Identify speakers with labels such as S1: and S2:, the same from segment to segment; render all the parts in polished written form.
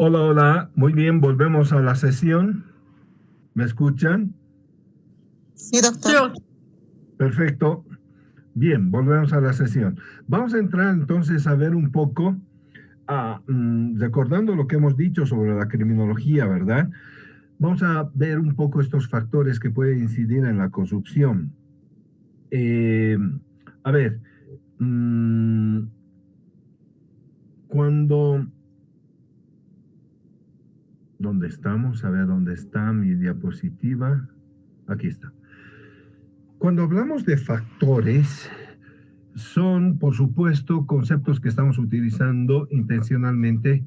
S1: Hola, hola, muy bien, volvemos a la sesión. ¿Me escuchan?
S2: Sí, doctor.
S1: Perfecto. Bien, volvemos a la sesión. Vamos a entrar entonces a ver un poco, recordando lo que hemos dicho sobre la criminología, ¿verdad? Vamos a ver un poco estos factores que pueden incidir en la corrupción. Eh, a ver, mm, cuando... ¿Dónde estamos? A ver, ¿dónde está mi diapositiva? Aquí está. Cuando hablamos de factores, son, por supuesto, conceptos que estamos utilizando intencionalmente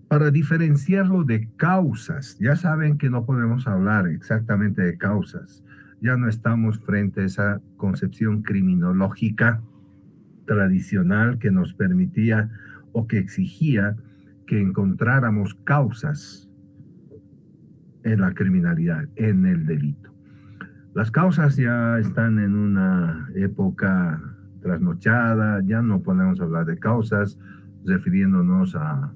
S1: para diferenciarlo de causas. Ya saben que no podemos hablar exactamente de causas. Ya no estamos frente a esa concepción criminológica tradicional que nos permitía o que exigía que encontráramos causas en la criminalidad, en el delito. Las causas ya están en una época trasnochada, ya no podemos hablar de causas refiriéndonos a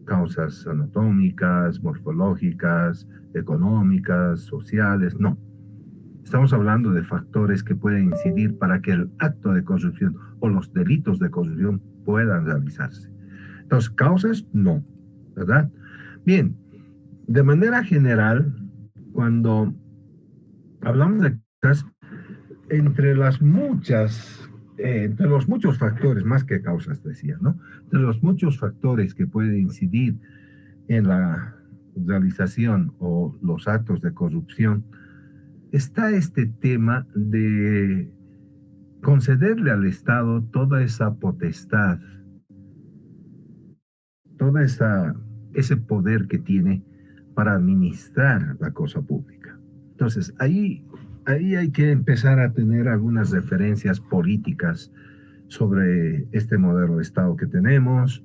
S1: causas anatómicas, morfológicas, económicas, sociales, no. Estamos hablando de factores que pueden incidir para que el acto de corrupción o los delitos de corrupción puedan realizarse. Entonces, causas, no, ¿verdad? Bien, de manera general, cuando hablamos de causas, entre los muchos factores, más que causas decía, ¿no? Entre los muchos factores que pueden incidir en la realización o los actos de corrupción, está este tema de concederle al Estado toda esa potestad, toda ese poder que tiene para administrar la cosa pública. Entonces, ahí hay que empezar a tener algunas referencias políticas sobre este modelo de Estado que tenemos,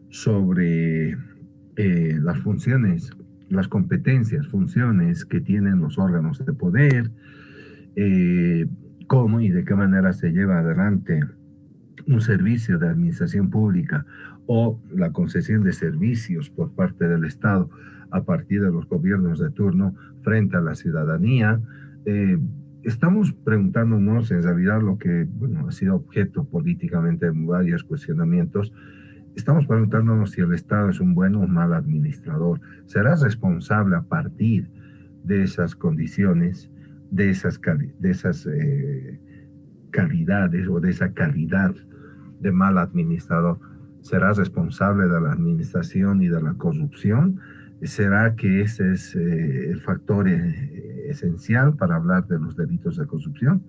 S1: sobre las funciones, las competencias, funciones que tienen los órganos de poder, eh, cómo y de qué manera se lleva adelante un servicio de administración pública o la concesión de servicios por parte del Estado a partir de los gobiernos de turno frente a la ciudadanía. Estamos preguntándonos en realidad lo que bueno, ha sido objeto políticamente en varios cuestionamientos. Estamos preguntándonos si el Estado es un buen o un mal administrador. ¿Será responsable a partir de esas condiciones, de esas calidades o de esa calidad de mal administrador? ¿Será responsable de la administración y de la corrupción? ¿Será que ese es el factor esencial para hablar de los delitos de corrupción?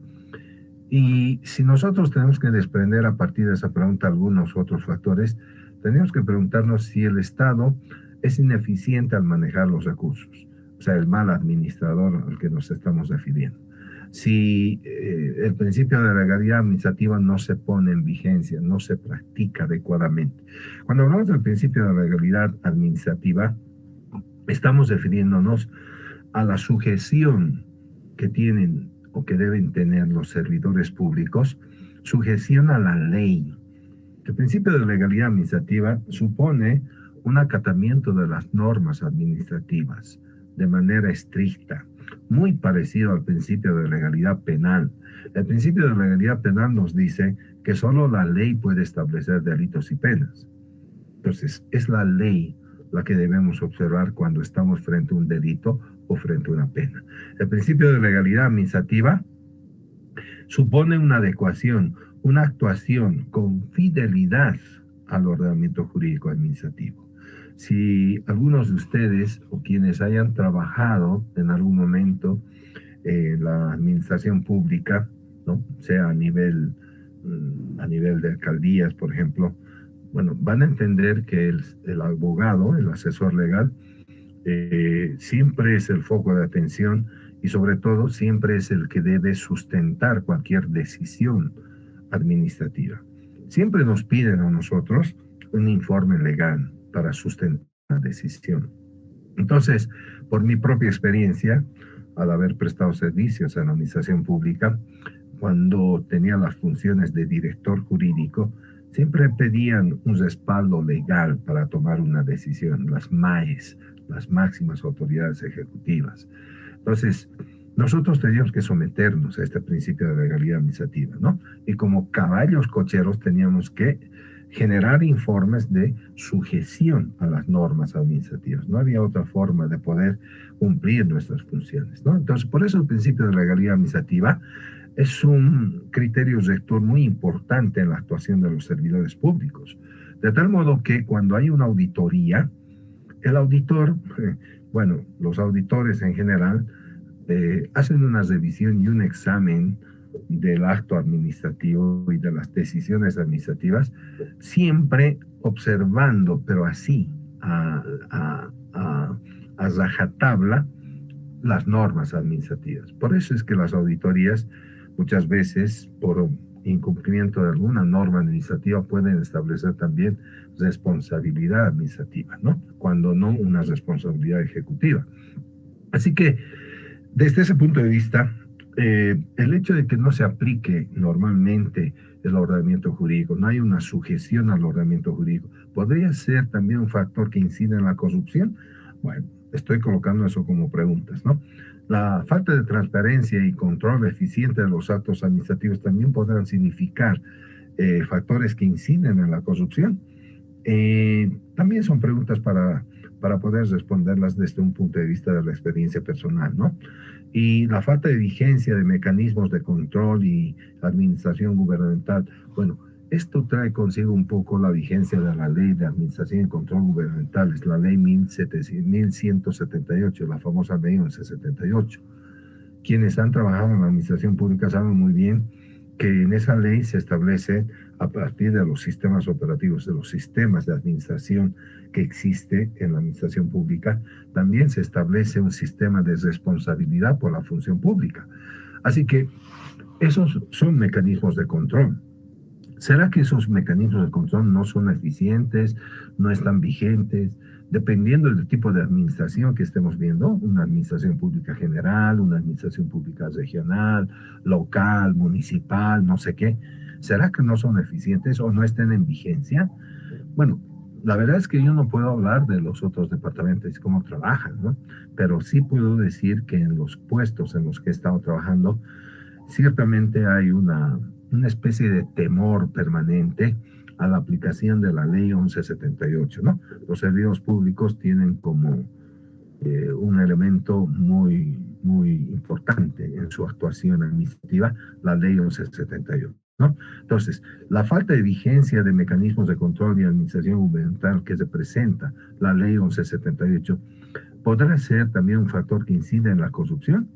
S1: Y si nosotros tenemos que desprender a partir de esa pregunta algunos otros factores, Tenemos que preguntarnos si el Estado es ineficiente al manejar los recursos, o sea, el mal administrador al que nos estamos refiriendo. Si el principio de legalidad administrativa no se pone en vigencia, no se practica adecuadamente. Cuando hablamos del principio de legalidad administrativa, estamos refiriéndonos a la sujeción que tienen o que deben tener los servidores públicos, sujeción a la ley. El principio de legalidad administrativa supone un acatamiento de las normas administrativas de manera estricta, muy parecido al principio de legalidad penal. El principio de legalidad penal nos dice que solo la ley puede establecer delitos y penas. Entonces, es la ley la que debemos observar cuando estamos frente a un delito o frente a una pena. El principio de legalidad administrativa supone una adecuación, una actuación con fidelidad al ordenamiento jurídico administrativo. Si algunos de ustedes o quienes hayan trabajado en algún momento en la administración pública, ¿no? Sea a nivel de alcaldías, por ejemplo, bueno, van a entender que el abogado, el asesor legal, siempre es el foco de atención y sobre todo siempre es el que debe sustentar cualquier decisión administrativa. Siempre nos piden a nosotros un informe legal para sustentar la decisión. Entonces, por mi propia experiencia, al haber prestado servicios a la administración pública, cuando tenía las funciones de director jurídico, siempre pedían un respaldo legal para tomar una decisión, las MAEs, las máximas autoridades ejecutivas. Entonces, nosotros teníamos que someternos a este principio de legalidad administrativa, ¿no? Y como caballos cocheros teníamos que generar informes de sujeción a las normas administrativas. No había otra forma de poder cumplir nuestras funciones, ¿no? Entonces, por eso el principio de legalidad administrativa es un criterio rector muy importante en la actuación de los servidores públicos. De tal modo que cuando hay una auditoría, el auditor, bueno, los auditores en general, hacen una revisión y un examen del acto administrativo y de las decisiones administrativas, siempre observando, pero así, a rajatabla, las normas administrativas. Por eso es que las auditorías, muchas veces, por incumplimiento de alguna norma administrativa, pueden establecer también responsabilidad administrativa, ¿no? Cuando no una responsabilidad ejecutiva. Así que, desde ese punto de vista, el hecho de que no se aplique normalmente el ordenamiento jurídico, no hay una sujeción al ordenamiento jurídico, ¿podría ser también un factor que incide en la corrupción? Bueno, estoy colocando eso como preguntas, ¿no? La falta de transparencia y control eficiente de los actos administrativos también podrán significar factores que inciden en la corrupción. También son preguntas para poder responderlas desde un punto de vista de la experiencia personal, ¿no? Y la falta de vigencia de mecanismos de control y administración gubernamental, bueno, esto trae consigo un poco la vigencia de la Ley de Administración y Control Gubernamentales, la Ley 1178, la famosa Ley 1178. Quienes han trabajado en la administración pública saben muy bien que en esa ley se establece, a partir de los sistemas operativos, de los sistemas de administración que existe en la administración pública, también se establece un sistema de responsabilidad por la función pública. Así que esos son mecanismos de control. ¿Será que esos mecanismos de control no son eficientes, no están vigentes? Dependiendo del tipo de administración que estemos viendo, una administración pública general, una administración pública regional, local, municipal, no sé qué, ¿será que no son eficientes o no estén en vigencia? Bueno, la verdad es que yo no puedo hablar de los otros departamentos y cómo trabajan, ¿no? Pero sí puedo decir que en los puestos en los que he estado trabajando, ciertamente hay una especie de temor permanente a la aplicación de la ley 1178, ¿no? Los servidores públicos tienen como un elemento muy, muy importante en su actuación administrativa la ley 1178, ¿no? Entonces, la falta de vigencia de mecanismos de control y administración gubernamental que representa la ley 1178 podrá ser también un factor que incide en la corrupción.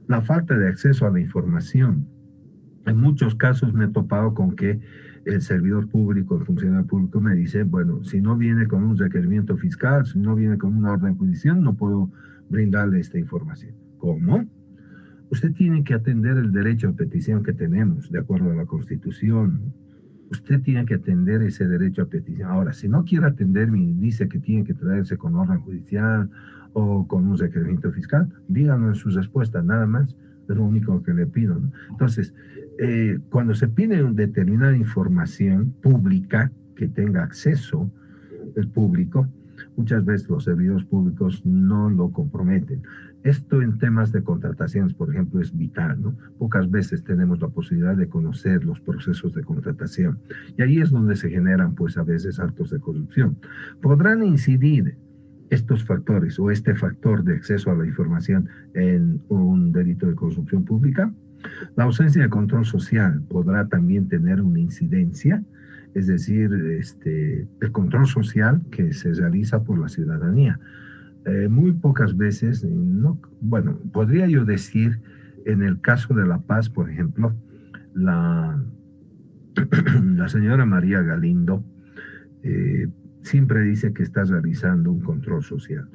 S1: La falta de acceso a la información En muchos casos me he topado con que el servidor público, el funcionario público me dice, bueno, si no viene con un requerimiento fiscal, si no viene con una orden judicial, no puedo brindarle esta información. ¿Cómo? Usted tiene que atender el derecho a petición que tenemos, de acuerdo a la Constitución. Usted tiene que atender ese derecho a petición. Ahora, si no quiere atenderme y dice que tiene que traerse con orden judicial o con un requerimiento fiscal, díganlo en su respuesta, nada más. Es lo único que le pido, ¿no? Entonces, cuando se pide una determinada información pública que tenga acceso el público, muchas veces los servidores públicos no lo comprometen. Esto en temas de contrataciones, por ejemplo, es vital, ¿no? Pocas veces tenemos la posibilidad de conocer los procesos de contratación. Y ahí es donde se generan, pues, a veces actos de corrupción. Podrán incidir estos factores o este factor de acceso a la información en un delito de corrupción pública. La ausencia de control social podrá también tener una incidencia, es decir, el control social que se realiza por la ciudadanía. Muy pocas veces, no, bueno, podría yo decir, en el caso de La Paz, por ejemplo, la, la señora María Galindo eh, siempre dice que está realizando un control social.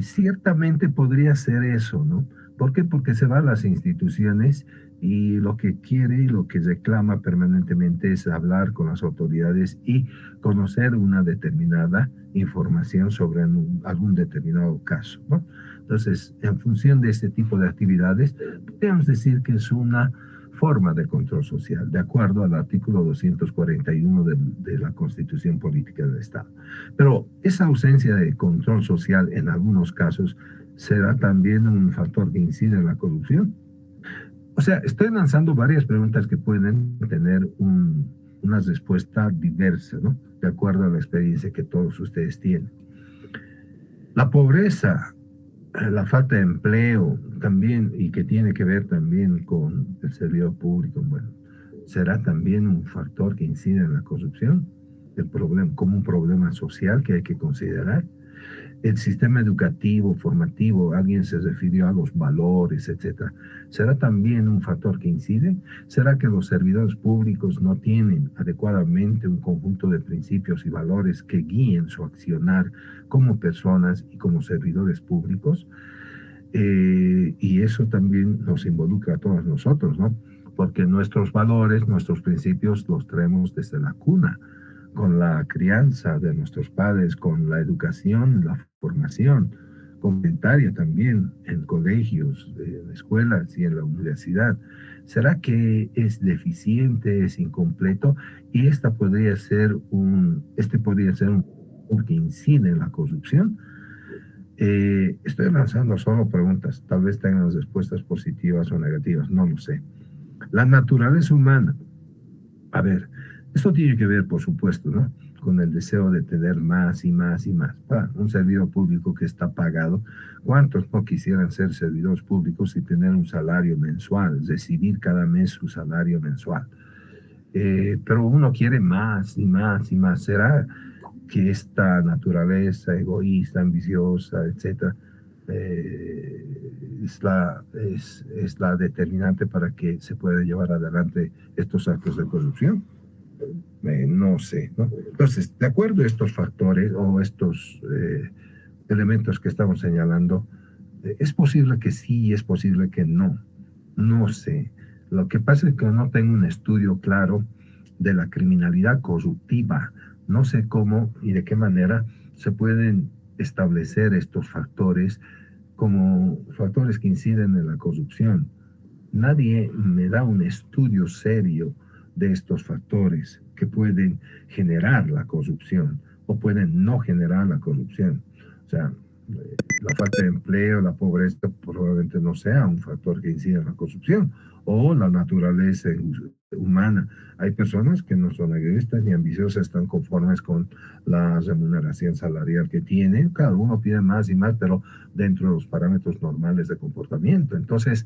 S1: Ciertamente podría ser eso, ¿no? ¿Por qué? Porque se va a las instituciones y lo que quiere y lo que reclama permanentemente es hablar con las autoridades y conocer una determinada información sobre algún determinado caso, ¿no? Entonces, en función de este tipo de actividades, podemos decir que es una forma de control social, de acuerdo al artículo 241 de la Constitución Política del Estado. Pero esa ausencia de control social en algunos casos será también un factor que incide en la corrupción. O sea, estoy lanzando varias preguntas que pueden tener una respuesta diversa, ¿no? De acuerdo a la experiencia que todos ustedes tienen. La pobreza, la falta de empleo también, y que tiene que ver también con el servidor público, bueno, será también un factor que incide en la corrupción, el problema, como un problema social que hay que considerar. El sistema educativo, formativo, alguien se refirió a los valores, etcétera. ¿Será también un factor que incide? ¿Será que los servidores públicos no tienen adecuadamente un conjunto de principios y valores que guíen su accionar como personas y como servidores públicos? Y eso también nos involucra a todos nosotros, ¿no? Porque nuestros valores, nuestros principios los traemos desde la cuna, con la crianza de nuestros padres, con la educación, la formación complementaria también en colegios, en escuelas y en la universidad. ¿Será que es deficiente, es incompleto? Y este podría ser un que incide en la corrupción. Estoy lanzando solo preguntas, tal vez tengan respuestas positivas o negativas, no lo sé. La naturaleza humana, a ver, esto tiene que ver, por supuesto, ¿no? Con el deseo de tener más y más y más. Un servidor público que está pagado, ¿cuántos no quisieran ser servidores públicos y tener un salario mensual, recibir cada mes su salario mensual? Pero uno quiere más y más y más. ¿Será que esta naturaleza egoísta, ambiciosa, etcétera, es la determinante para que se pueda llevar adelante estos actos de corrupción? No sé, ¿no? Entonces, de acuerdo a estos factores o estos elementos que estamos señalando, es posible que sí y es posible que no. No sé. Lo que pasa es que no tengo un estudio claro de la criminalidad corruptiva. No sé cómo y de qué manera se pueden establecer estos factores como factores que inciden en la corrupción. Nadie me da un estudio serio de estos factores que pueden generar la corrupción o pueden no generar la corrupción. O sea, la falta de empleo, la pobreza probablemente no sea un factor que incida en la corrupción, o la naturaleza humana. Hay personas que no son egoístas ni ambiciosas, están conformes con la remuneración salarial que tienen. Cada uno pide más y más, pero dentro de los parámetros normales de comportamiento. Entonces,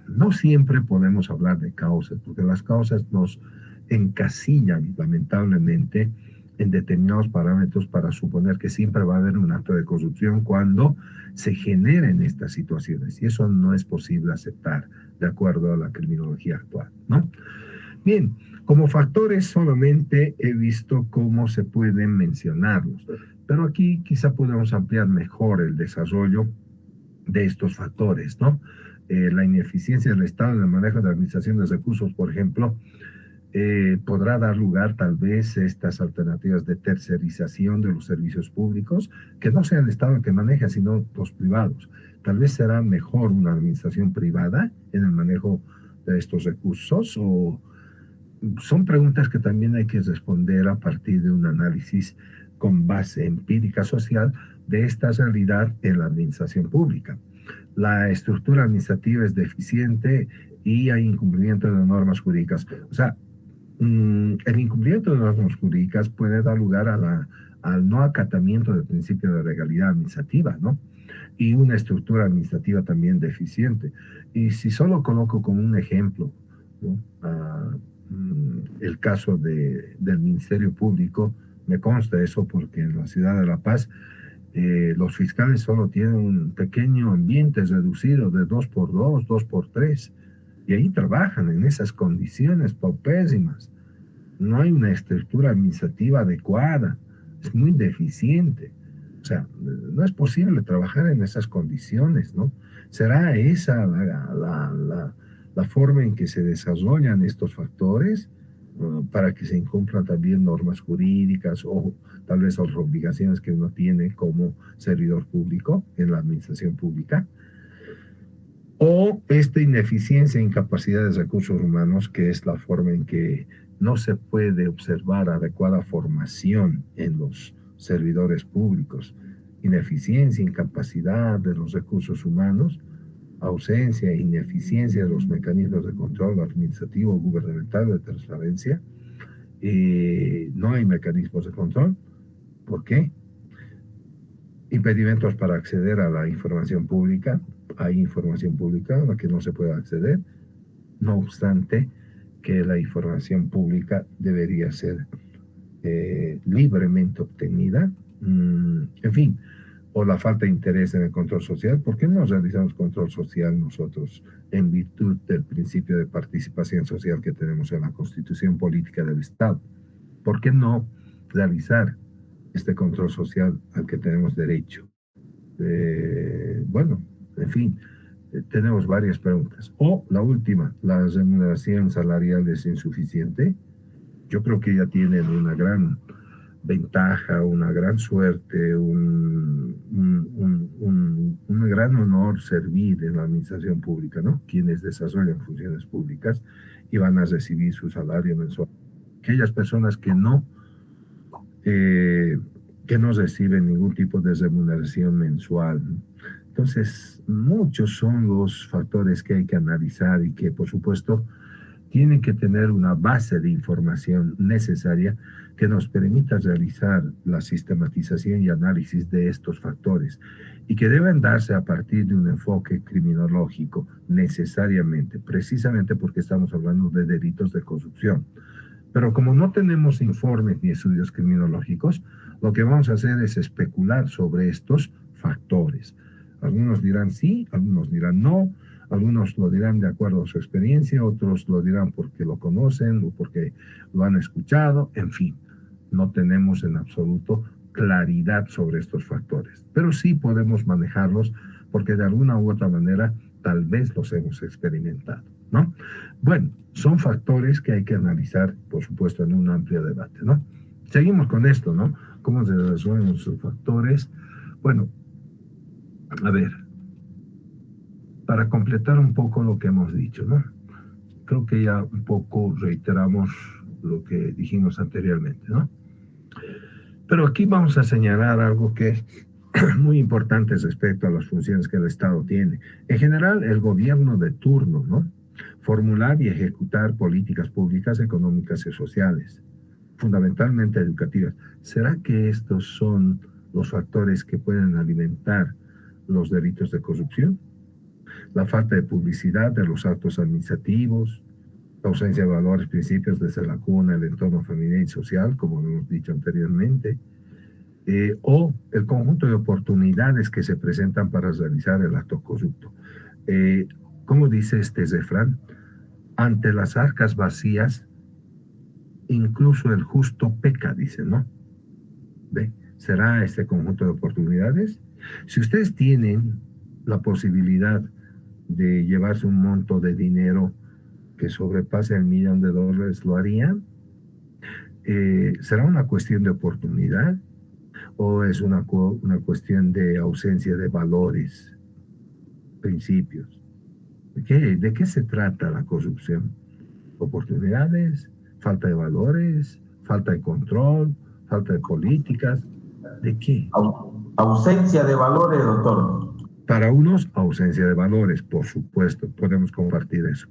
S1: no siempre podemos hablar de causas, porque las causas nos encasillan, lamentablemente, en determinados parámetros para suponer que siempre va a haber un acto de corrupción cuando se generen estas situaciones. Y eso no es posible aceptar, de acuerdo a la criminología actual, ¿no? Bien, como factores solamente he visto cómo se pueden mencionarlos, pero aquí quizá podemos ampliar mejor el desarrollo de estos factores, ¿no? La ineficiencia del Estado en el manejo de la administración de recursos, por ejemplo, podrá dar lugar tal vez a estas alternativas de tercerización de los servicios públicos, que no sea el Estado el que maneja, sino los privados. Tal vez será mejor una administración privada en el manejo de estos recursos, o son preguntas que también hay que responder a partir de un análisis con base empírica social de esta realidad en la administración pública. La estructura administrativa es deficiente y hay incumplimiento de normas jurídicas. O sea, el incumplimiento de normas jurídicas puede dar lugar al no acatamiento del principio de legalidad administrativa, ¿no? Y una estructura administrativa también deficiente. Y si solo coloco como un ejemplo, ¿no? El caso del Ministerio Público, me consta eso porque en la ciudad de La Paz los fiscales solo tienen un pequeño ambiente reducido de 2x2, 2x3, y ahí trabajan en esas condiciones paupérrimas. No hay una estructura administrativa adecuada, es muy deficiente. O sea, no es posible trabajar en esas condiciones, ¿no? ¿Será esa la forma en que se desarrollan estos factores para que se incumplan también normas jurídicas o tal vez otras obligaciones que uno tiene como servidor público en la administración pública? O esta ineficiencia e incapacidad de recursos humanos, que es la forma en que no se puede observar adecuada formación en los servidores públicos. Ineficiencia, incapacidad de los recursos humanos, ausencia e ineficiencia de los mecanismos de control administrativo gubernamental de transparencia. No hay mecanismos de control. ¿Por qué? Impedimentos para acceder a la información pública. Hay información pública a la que no se puede acceder, no obstante que la información pública debería ser libremente obtenida. En fin, o la falta de interés en el control social. ¿Por qué no realizamos control social nosotros en virtud del principio de participación social que tenemos en la Constitución Política del Estado? ¿Por qué no realizar este control social al que tenemos derecho? Bueno, en fin, tenemos varias preguntas. O la última, ¿la remuneración salarial es insuficiente? Yo creo que ya tienen una gran ventaja, una gran suerte, un gran honor servir en la administración pública, ¿no? Quienes desarrollan funciones públicas y van a recibir su salario mensual. Aquellas personas que no reciben ningún tipo de remuneración mensual. Entonces, muchos son los factores que hay que analizar y que, por supuesto, tienen que tener una base de información necesaria que nos permita realizar la sistematización y análisis de estos factores y que deben darse a partir de un enfoque criminológico necesariamente, precisamente porque estamos hablando de delitos de corrupción. Pero como no tenemos informes ni estudios criminológicos, lo que vamos a hacer es especular sobre estos factores. Algunos dirán sí, algunos dirán no, algunos lo dirán de acuerdo a su experiencia, otros lo dirán porque lo conocen o porque lo han escuchado, en fin, no tenemos en absoluto claridad sobre estos factores, pero sí podemos manejarlos porque de alguna u otra manera tal vez los hemos experimentado, ¿no? Bueno, son factores que hay que analizar, por supuesto, en un amplio debate, ¿no? Seguimos con esto, ¿no? ¿Cómo se resuelven esos factores? Bueno, a ver, para completar un poco lo que hemos dicho, ¿no? Creo que ya un poco reiteramos lo que dijimos anteriormente, ¿no? Pero aquí vamos a señalar algo que es muy importante respecto a las funciones que el Estado tiene. En general, el gobierno de turno, ¿no? Formular y ejecutar políticas públicas, económicas y sociales, fundamentalmente educativas. ¿Será que estos son los factores que pueden alimentar los delitos de corrupción? La falta de publicidad de los actos administrativos, la ausencia de valores, principios desde la cuna, el entorno familiar y social, como lo hemos dicho anteriormente, o el conjunto de oportunidades que se presentan para realizar el acto corrupto. ¿Cómo dice este refrán? Ante las arcas vacías, incluso el justo peca, dice, ¿no? ¿Ve? ¿Será este conjunto de oportunidades? Si ustedes tienen la posibilidad de llevarse un monto de dinero que sobrepase el $1.000.000, ¿lo harían? ¿Será una cuestión de oportunidad o es una cuestión de ausencia de valores, principios? ¿De qué se trata la corrupción? ¿Oportunidades? ¿Falta de valores? ¿Falta de control? ¿Falta de políticas? ¿De qué?
S3: Ausencia de valores, doctor.
S1: Para unos, ausencia de valores, por supuesto, podemos compartir eso.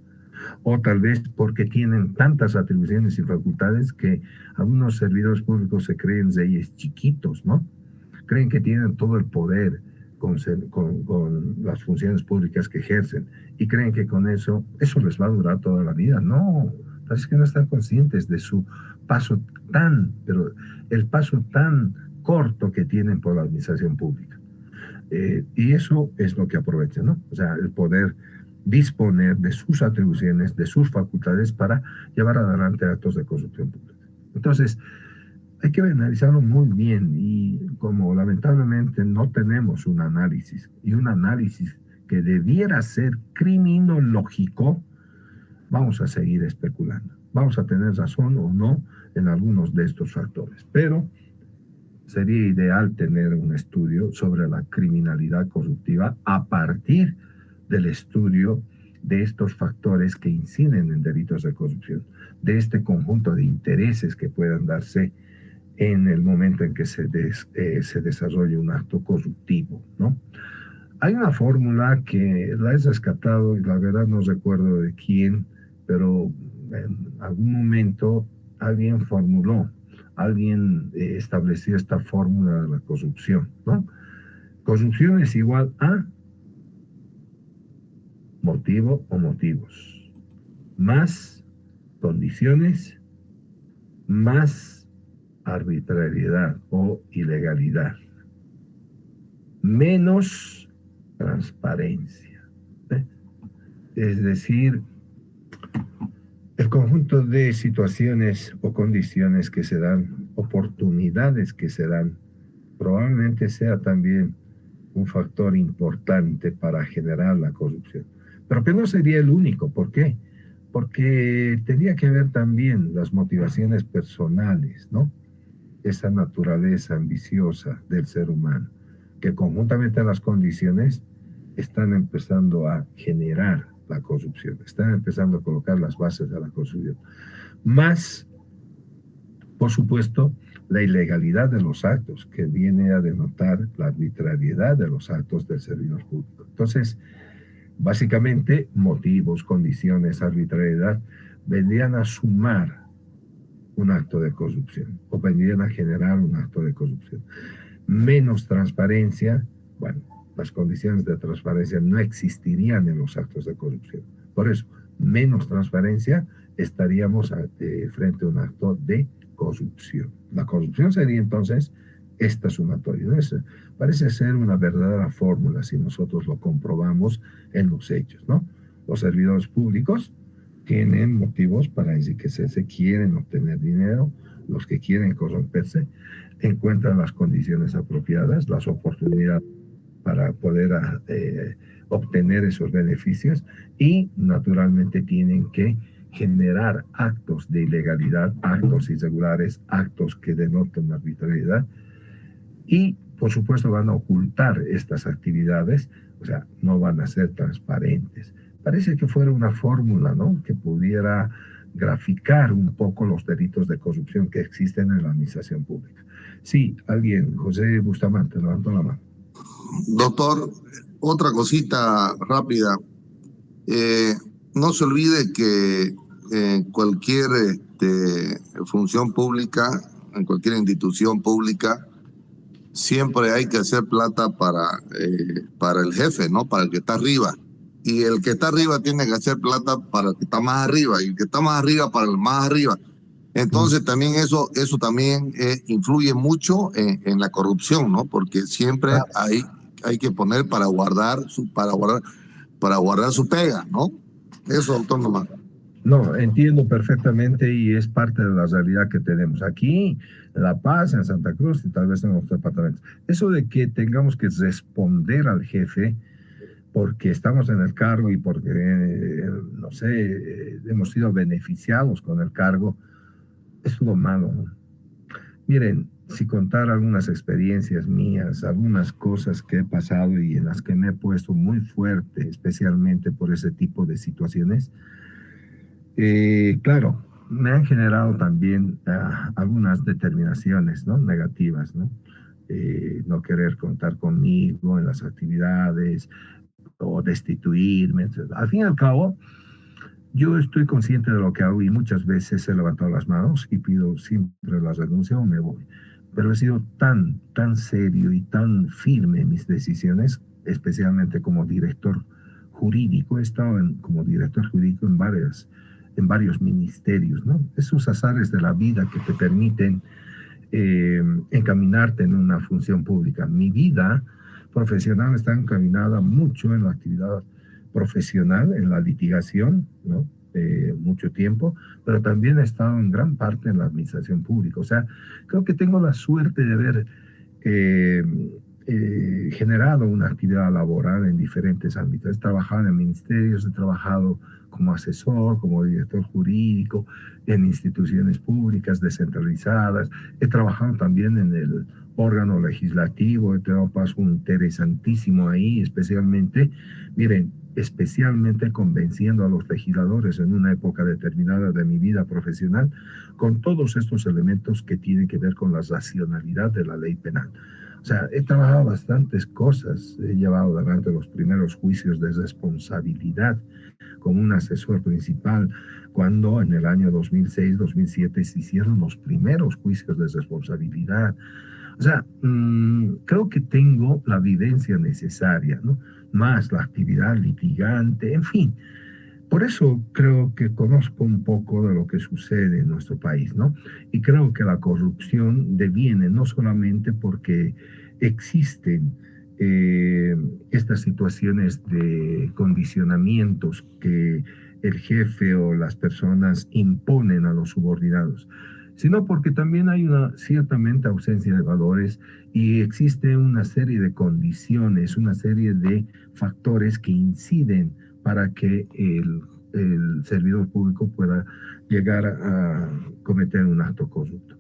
S1: O tal vez porque tienen tantas atribuciones y facultades que algunos servidores públicos se creen reyes chiquitos, ¿no? Creen que tienen todo el poder con las funciones públicas que ejercen y creen que con eso les va a durar toda la vida. No, parece que no están conscientes de su paso pero el paso tan corto que tienen por la administración pública. Y eso es lo que aprovechan, ¿no? O sea, el poder disponer de sus atribuciones, de sus facultades para llevar adelante actos de corrupción pública. Entonces, hay que analizarlo muy bien y como lamentablemente no tenemos un análisis y un análisis que debiera ser criminológico, vamos a seguir especulando. Vamos a tener razón o no en algunos de estos factores, pero sería ideal tener un estudio sobre la criminalidad corruptiva a partir del estudio de estos factores que inciden en delitos de corrupción, de este conjunto de intereses que puedan darse en el momento en que se desarrolle un acto corruptivo, ¿no? Hay una fórmula que la he rescatado y la verdad no recuerdo de quién, pero en algún momento alguien estableció esta fórmula de la corrupción, ¿no? Corrupción es igual a motivo o motivos, más condiciones, más arbitrariedad o ilegalidad, menos transparencia. Es decir, el conjunto de situaciones o condiciones que se dan, oportunidades que se dan, probablemente sea también un factor importante para generar la corrupción. Pero que no sería el único. ¿Por qué? Porque tendría que haber también las motivaciones personales, ¿no? Esa naturaleza ambiciosa del ser humano, que conjuntamente a las condiciones están empezando a generar la corrupción, están empezando a colocar las bases de la corrupción. Más, por supuesto, la ilegalidad de los actos, que viene a denotar la arbitrariedad de los actos del servidor público. Entonces, básicamente, motivos, condiciones, arbitrariedad, vendrían a sumar un acto de corrupción, o vendrían a generar un acto de corrupción. Menos transparencia, bueno, las condiciones de transparencia no existirían en los actos de corrupción. Por eso, menos transparencia, estaríamos frente a un acto de corrupción. La corrupción sería entonces esta sumatoria, ¿no? Parece ser una verdadera fórmula si nosotros lo comprobamos en los hechos, ¿no? Los servidores públicos tienen motivos para enriquecerse, quieren obtener dinero, los que quieren corromperse encuentran las condiciones apropiadas, las oportunidades para poder obtener esos beneficios y naturalmente tienen que generar actos de ilegalidad, actos irregulares, actos que denoten arbitrariedad y por supuesto van a ocultar estas actividades, o sea, no van a ser transparentes. Parece que fuera una fórmula, ¿no?, que pudiera graficar un poco los delitos de corrupción que existen en la administración pública. Sí, alguien, José Bustamante, levantó la mano.
S4: Doctor, otra cosita rápida. No se olvide que en cualquier función pública, en cualquier institución pública, siempre hay que hacer plata para el jefe, ¿no? Para el que está arriba. Y el que está arriba tiene que hacer plata para el que está más arriba. Y el que está más arriba para el más arriba. Entonces también eso también influye mucho en la corrupción, ¿no? Porque siempre hay que poner para guardar. para guardar su pega, ¿no? Eso, doctor, nomás.
S1: No, entiendo perfectamente y es parte de la realidad que tenemos aquí, en La Paz, en Santa Cruz y tal vez en otros departamentos. Eso de que tengamos que responder al jefe porque estamos en el cargo y porque, no sé, hemos sido beneficiados con el cargo, es lo malo, ¿no? Miren, si contar algunas experiencias mías, algunas cosas que he pasado y en las que me he puesto muy fuerte, especialmente por ese tipo de situaciones, claro, me han generado también algunas determinaciones, ¿no? Negativas, ¿no? No querer contar conmigo en las actividades o destituirme. Al fin y al cabo, yo estoy consciente de lo que hago y muchas veces he levantado las manos y pido siempre la renuncia o me voy. Pero he sido tan serio y tan firme en mis decisiones, especialmente como director jurídico. He estado como director jurídico en varios ministerios, ¿no? Esos azares de la vida que te permiten encaminarte en una función pública. Mi vida profesional está encaminada mucho en la actividad profesional, en la litigación, ¿no? Mucho tiempo, pero también he estado en gran parte en la administración pública. O sea, creo que tengo la suerte de haber generado una actividad laboral en diferentes ámbitos. He trabajado en ministerios, he trabajado como asesor, como director jurídico, en instituciones públicas descentralizadas. He trabajado también en el órgano legislativo, he tenido un paso interesantísimo ahí, especialmente convenciendo a los legisladores en una época determinada de mi vida profesional con todos estos elementos que tienen que ver con la racionalidad de la ley penal. O sea, he trabajado bastantes cosas, he llevado adelante los primeros juicios de responsabilidad como un asesor principal, cuando en el año 2006-2007 se hicieron los primeros juicios de responsabilidad. O sea, creo que tengo la vivencia necesaria, ¿no? Más la actividad litigante, en fin. Por eso creo que conozco un poco de lo que sucede en nuestro país, ¿no? Y creo que la corrupción deviene no solamente porque existen estas situaciones de condicionamientos que el jefe o las personas imponen a los subordinados, sino porque también hay una ciertamente ausencia de valores y existe una serie de condiciones, una serie de factores que inciden para que el servidor público pueda llegar a cometer un acto corrupto.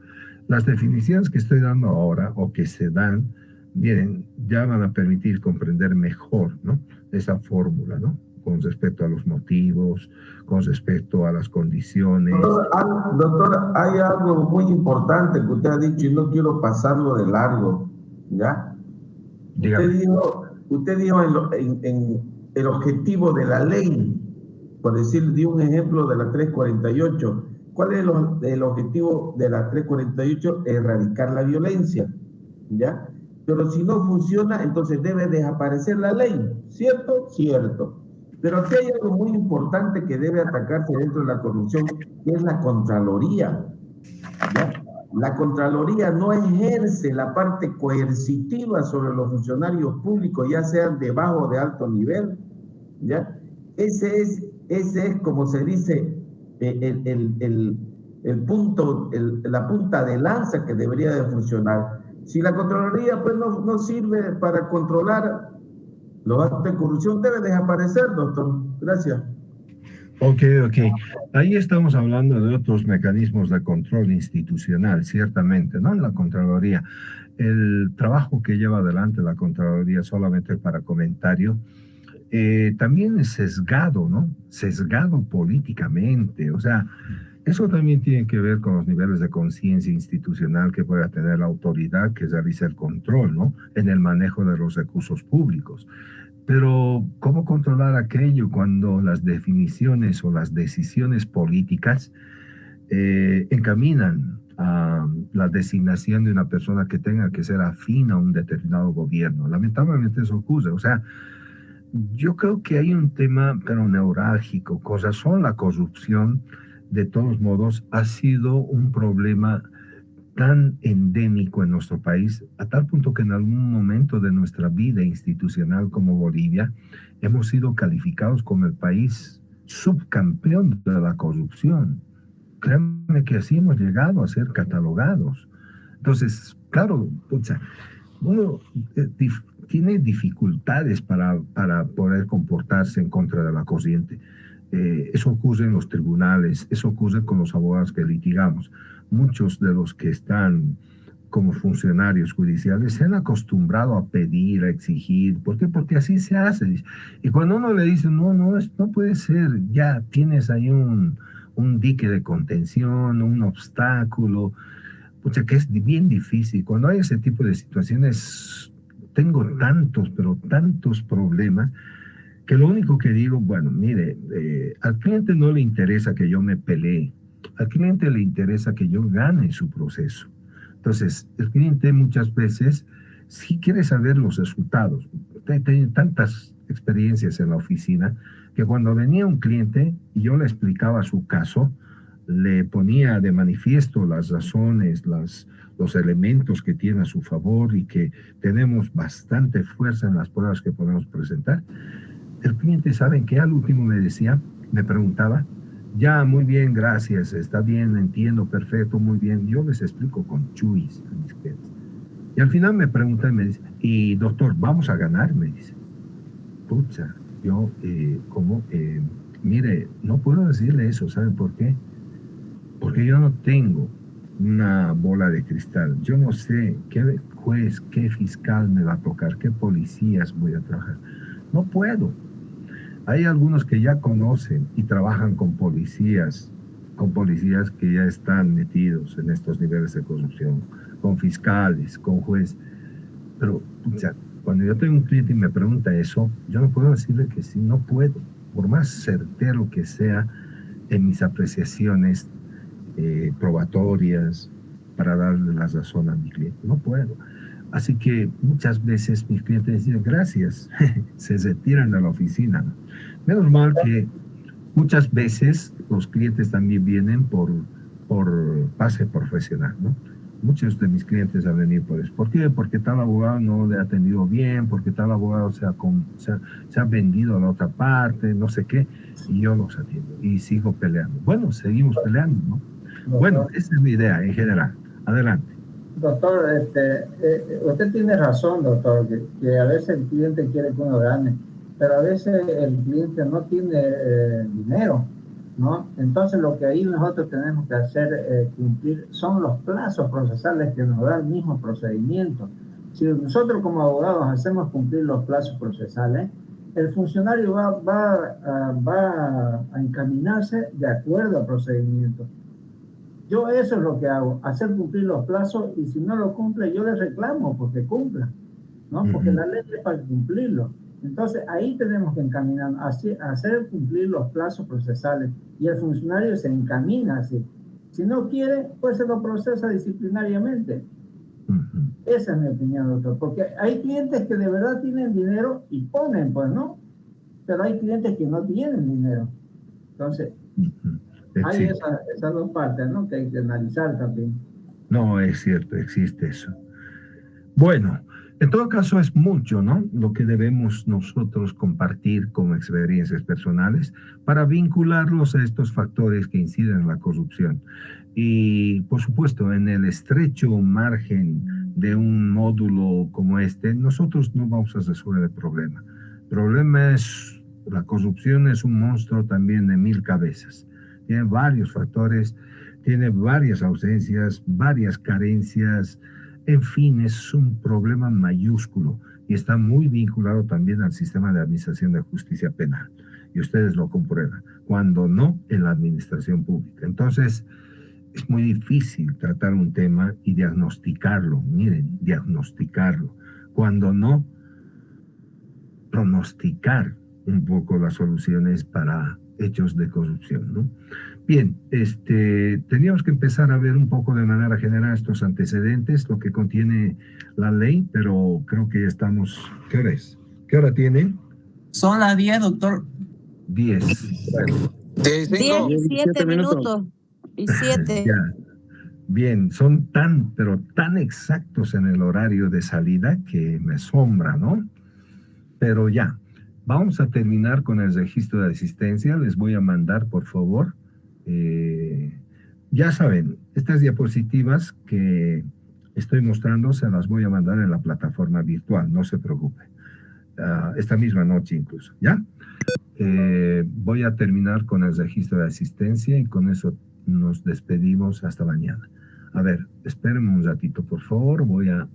S1: Las definiciones que estoy dando ahora o que se dan, miren, ya van a permitir comprender mejor, ¿no? Esa fórmula, ¿no? Con respecto a los motivos, con respecto a las condiciones.
S3: Doctor, hay algo muy importante que usted ha dicho y no quiero pasarlo de largo, ¿ya?
S1: Dígame.
S3: Usted dijo en el objetivo de la ley, por decir, dio un ejemplo de la 348. ¿Cuál es el objetivo de la 348? Erradicar la violencia, ¿ya? Pero si no funciona, entonces debe desaparecer la ley, ¿cierto? Cierto. Pero aquí hay algo muy importante que debe atacarse dentro de la corrupción, que es la Contraloría, ¿ya? La Contraloría no ejerce la parte coercitiva sobre los funcionarios públicos, ya sean de bajo o de alto nivel, ¿ya? Ese es como se dice, el punto, la punta de lanza que debería de funcionar. Si la Contraloría pues no sirve para controlar los actos de corrupción, debe desaparecer, doctor. Gracias.
S1: Ok. Ahí estamos hablando de otros mecanismos de control institucional, ciertamente, ¿no? En la Contraloría. El trabajo que lleva adelante la Contraloría, solamente para comentario, también es sesgado, ¿no? Sesgado políticamente. O sea, eso también tiene que ver con los niveles de conciencia institucional que pueda tener la autoridad que realiza el control, ¿no? En el manejo de los recursos públicos. Pero, ¿cómo controlar aquello cuando las definiciones o las decisiones políticas encaminan a la designación de una persona que tenga que ser afín a un determinado gobierno? Lamentablemente eso ocurre. O sea, yo creo que hay un tema, pero neurálgico. Con razón, la corrupción, de todos modos, ha sido un problema tan endémico en nuestro país, a tal punto que en algún momento de nuestra vida institucional como Bolivia, hemos sido calificados como el país subcampeón de la corrupción. Créanme que así hemos llegado a ser catalogados. Entonces, claro, pucha, uno tiene dificultades para poder comportarse en contra de la corriente. Eso ocurre en los tribunales, eso ocurre con los abogados que litigamos. Muchos de los que están como funcionarios judiciales se han acostumbrado a pedir, a exigir. ¿Por qué? Porque así se hace. Y cuando uno le dice, no puede ser, ya tienes ahí un dique de contención, un obstáculo, pucha, que es bien difícil. Cuando hay ese tipo de situaciones, tengo pero tantos problemas, que lo único que digo, bueno, mire, al cliente no le interesa que yo me pelee, al cliente le interesa que yo gane su proceso. Entonces, el cliente muchas veces sí quiere saber los resultados. Tengo tantas experiencias en la oficina que cuando venía un cliente y yo le explicaba su caso, le ponía de manifiesto las razones, los elementos que tiene a su favor y que tenemos bastante fuerza en las pruebas que podemos presentar. El cliente, ¿saben qué? Al último me preguntaba, ya, muy bien, gracias, está bien, entiendo, perfecto, muy bien. Yo les explico con chuis a mis clientes. Y al final me pregunta y me dice, y doctor, ¿vamos a ganar? Me dice, pucha, yo, mire, no puedo decirle eso, ¿saben por qué? Porque yo no tengo una bola de cristal. Yo no sé qué juez, qué fiscal me va a tocar, qué policías voy a trabajar. No puedo. Hay algunos que ya conocen y trabajan con policías que ya están metidos en estos niveles de corrupción, con fiscales, con jueces. Pero, o sea, cuando yo tengo un cliente y me pregunta eso, yo no puedo decirle que sí, no puedo. Por más certero que sea en mis apreciaciones probatorias para darle la razón a mi cliente, no puedo. Así que muchas veces mis clientes dicen gracias, se retiran de la oficina. Menos mal que muchas veces los clientes también vienen por pase profesional, ¿no? Muchos de mis clientes han venido por eso. ¿Por qué? Porque tal abogado no le ha atendido bien, porque tal abogado se ha vendido a la otra parte, no sé qué, y yo los atiendo y sigo peleando. Bueno, seguimos peleando, ¿no?
S5: Doctor,
S1: bueno, esa es mi idea en general. Adelante.
S5: Doctor, usted tiene razón, doctor, que a veces el cliente quiere que uno gane, pero a veces el cliente no tiene dinero, ¿no? Entonces lo que ahí nosotros tenemos que hacer cumplir son los plazos procesales que nos da el mismo procedimiento. Si nosotros como abogados hacemos cumplir los plazos procesales, el funcionario va a encaminarse de acuerdo al procedimiento. Yo eso es lo que hago, hacer cumplir los plazos, y si no lo cumple, yo le reclamo porque cumpla, ¿no? Porque la ley es para cumplirlo. Entonces, ahí tenemos que encaminar, hacer cumplir los plazos procesales, y el funcionario se encamina así. Si no quiere, pues se lo procesa disciplinariamente. Esa es mi opinión, doctor, porque hay clientes que de verdad tienen dinero y ponen, pues, ¿no? Pero hay clientes que no tienen dinero. Entonces, hay esas dos partes, ¿no? Que hay que analizar también.
S1: No, es cierto, existe eso. Bueno, en todo caso es mucho, ¿no? Lo que debemos nosotros compartir como experiencias personales para vincularlos a estos factores que inciden en la corrupción. Y, por supuesto, en el estrecho margen de un módulo como este, nosotros no vamos a resolver el problema. El problema es, la corrupción es un monstruo también de 1000 cabezas. Tiene varios factores, tiene varias ausencias, varias carencias. En fin, es un problema mayúsculo y está muy vinculado también al sistema de administración de justicia penal. Y ustedes lo comprueban, cuando no en la administración pública. Entonces, es muy difícil tratar un tema y diagnosticarlo. Miren, diagnosticarlo. Cuando no, pronosticar un poco las soluciones para hechos de corrupción, ¿no? Bien, teníamos que empezar a ver un poco de manera general estos antecedentes, lo que contiene la ley, pero creo que ya estamos... ¿Qué hora es? ¿Qué hora tiene?
S2: Son las 10, doctor.
S1: 10. Bueno.
S2: 17 minutos. Y 7.
S1: Bien, son tan, pero tan exactos en el horario de salida que me asombra, ¿no? Pero ya, vamos a terminar con el registro de asistencia. Les voy a mandar, por favor, ya saben, estas diapositivas que estoy mostrando se las voy a mandar en la plataforma virtual, no se preocupe. Esta misma noche incluso, ¿ya? Voy a terminar con el registro de asistencia y con eso nos despedimos hasta mañana. A ver, espérenme un ratito, por favor. Voy a